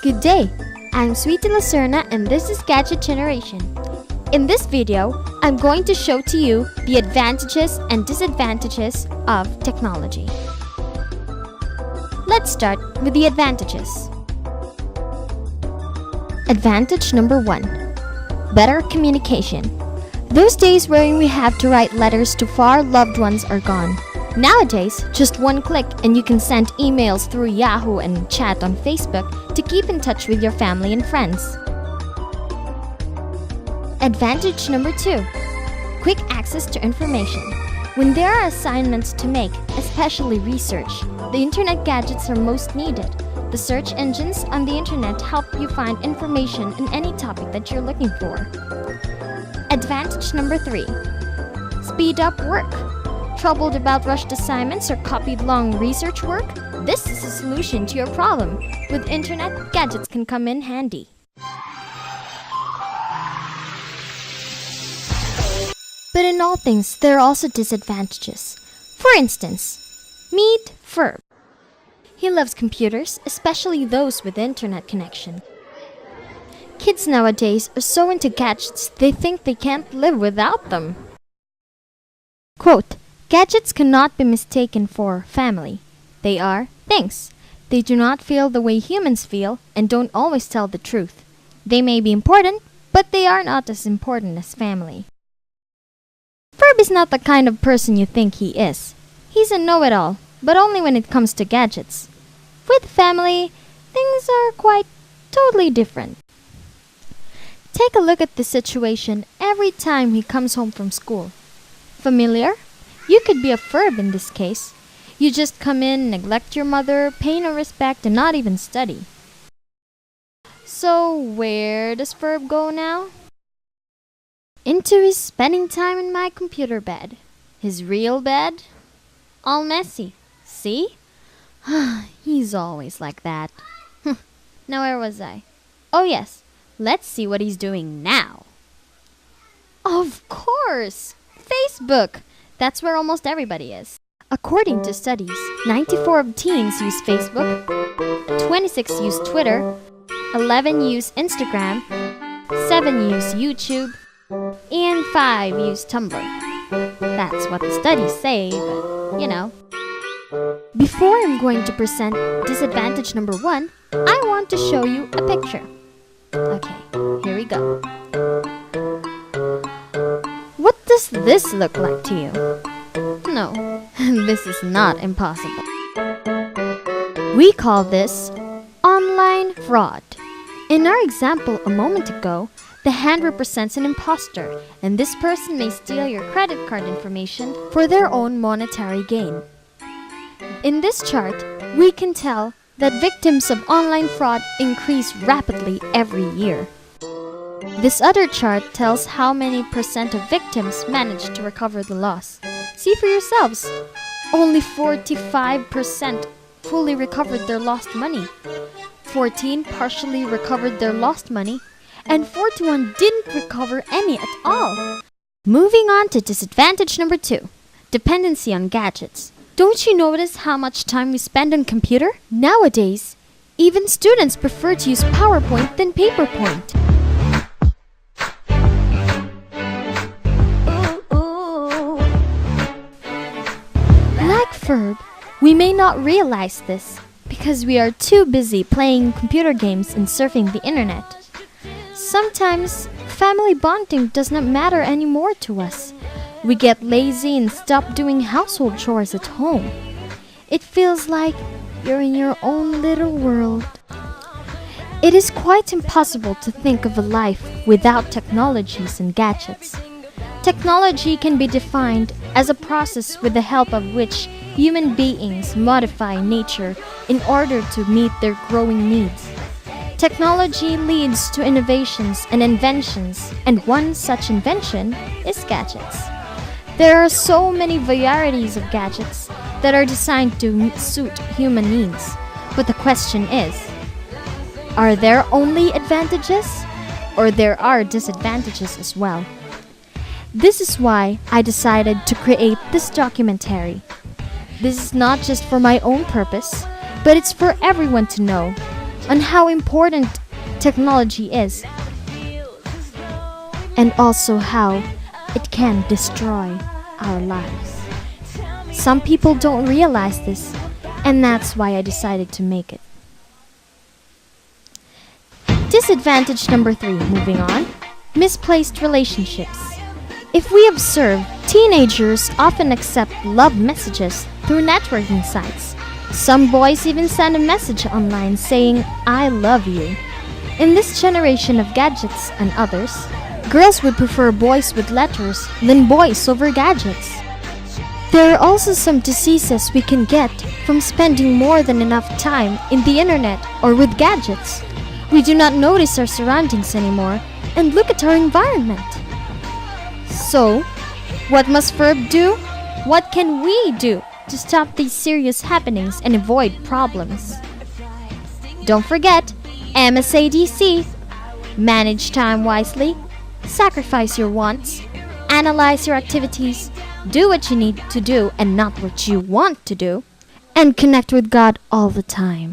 Good day, I'm Sweetie Lacerna and this is Gadget Generation. In this video, I'm going to show to you the advantages and disadvantages of technology. Let's start with the advantages. Advantage number 1. Better communication. Those days wherein we have to write letters to far loved ones are gone. Nowadays, just one click and you can send emails through Yahoo and chat on Facebook to keep in touch with your family and friends. Advantage number 2. Quick access to information. When there are assignments to make, especially research, the internet gadgets are most needed. The search engines on the internet help you find information in any topic that you're looking for. Advantage number 3. Speed up work. Troubled about rushed assignments or copied long research work? This is a solution to your problem. With internet, gadgets can come in handy. But in all things, there are also disadvantages. For instance, meet Ferb. He loves computers, especially those with internet connection. Kids nowadays are so into gadgets they think they can't live without them. Quote, gadgets cannot be mistaken for family. They are things. They do not feel the way humans feel and don't always tell the truth. They may be important, but they are not as important as family. Ferb is not the kind of person you think he is. He's a know-it-all, but only when it comes to gadgets. With family, things are quite totally different. Take a look at the situation every time he comes home from school. Familiar? You could be a Ferb in this case. You just come in, neglect your mother, pay no respect, and not even study. So where does Ferb go now? Into his spending time in my computer bed. His real bed? All messy. See? He's always like that. Now where was I? Oh yes, let's see what he's doing now. Of course! Facebook! That's where almost everybody is. According to studies, 94 of teens use Facebook, 26 use Twitter, 11 use Instagram, 7 use YouTube, and 5 use Tumblr. That's what the studies say, but you know. Before I'm going to present disadvantage number 1, I want to show you a picture. Okay, here we go. What does this look like to you? No, this is not impossible. We call this online fraud. In our example a moment ago, the hand represents an imposter, and this person may steal your credit card information for their own monetary gain. In this chart, we can tell that victims of online fraud increase rapidly every year. This other chart tells how many percent of victims manage to recover the loss. See for yourselves, only 45% fully recovered their lost money, 14 partially recovered their lost money, and 41 didn't recover any at all. Moving on to disadvantage number 2, dependency on gadgets. Don't you notice how much time we spend on computer? Nowadays, even students prefer to use PowerPoint than PaperPoint. Like Ferb, we may not realize this because we are too busy playing computer games and surfing the internet. Sometimes, family bonding does not matter anymore to us. We get lazy and stop doing household chores at home. It feels like you're in your own little world. It is quite impossible to think of a life without technologies and gadgets. Technology can be defined as a process with the help of which human beings modify nature in order to meet their growing needs. Technology leads to innovations and inventions, and one such invention is gadgets. There are so many varieties of gadgets that are designed to suit human needs. But the question is, are there only advantages? Or there are disadvantages as well? This is why I decided to create this documentary. This is not just for my own purpose, but it's for everyone to know. on how important technology is, and also how it can destroy our lives. Some people don't realize this, and that's why I decided to make it. Disadvantage number 3, moving on. Misplaced relationships. If we observe, teenagers often accept love messages through networking sites. Some boys even send a message online saying, "I love you." In this generation of gadgets and others, girls would prefer boys with letters than boys over gadgets. There are also some diseases we can get from spending more than enough time in the internet or with gadgets. We do not notice our surroundings anymore and look at our environment. So, what must Ferb do? What can we do to stop these serious happenings and avoid problems? Don't forget, MSADC. Manage time wisely, sacrifice your wants, analyze your activities, do what you need to do and not what you want to do, and connect with God all the time.